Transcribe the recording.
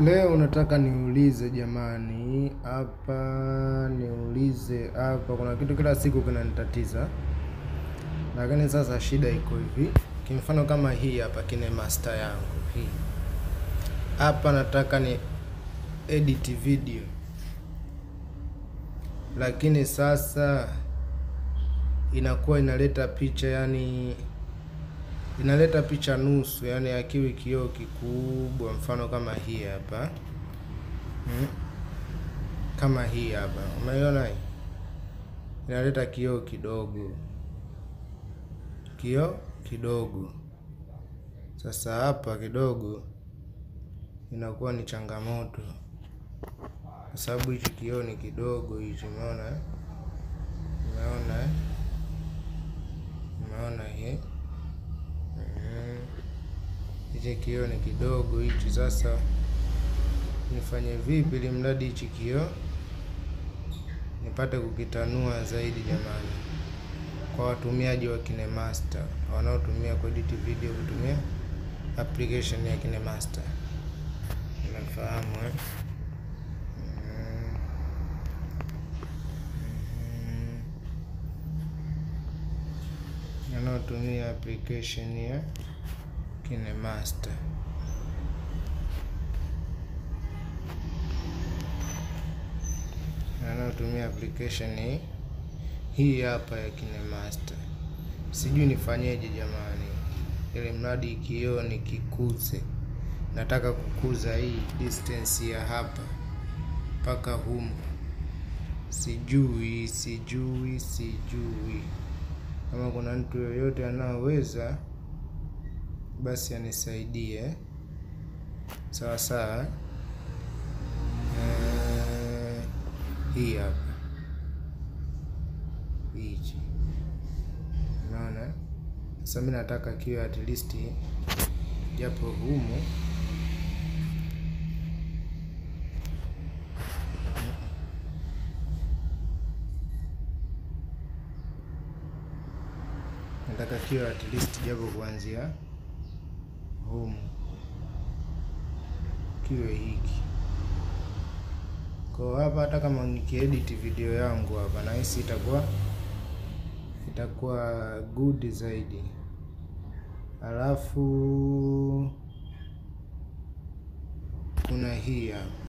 Leo nataka niulize jamani, hapa kuna kitu kila siku kinanitatiza. Lakini sasa shida iko hivi. Kimfano kama hii hapa KineMaster yangu hii. Hapa nataka ni edit video. Lakini sasa inakuwa inaleta picha, yani inaleta picha nusu, yani akiwi kioo kikubwa, mfano kama hii hapa. Kama hii hapa, umeona hii? Inaleta kioo kidogo. Sasa hapa kidogo inakuwa ni changamoto, kwa sababu hichi kioo ni kidogo hichi, umeona? Umeona hii? Hichi kioo ni kidogo hichi. Sasa nifanye vipi ili mradi hichi kioo nipate kukitanua zaidi jamani, kwa watumiaji wa KineMaster wanaotumia kuedit video kutumia application ya KineMaster. Unafahamu wanaotumia application ya KineMaster. Wanaotumia application hii hapa ya KineMaster. Sijui nifanyeje jamani, ili mradi kioo nikikuze. Nataka kukuza hii distance ya hapa mpaka humu. Sijui kama kuna mtu yoyote anaweza, basi anisaidie. Sawa sawa. Hii hapa hichi, unaona? Sasa mimi nataka kiwe at least japo humu nataka kiwe at least japo kuanzia humu kiwe hiki. Kwa hapa hata kama nikiedit video yangu hapa, nahisi itakuwa good zaidi. Alafu kuna hii hapa.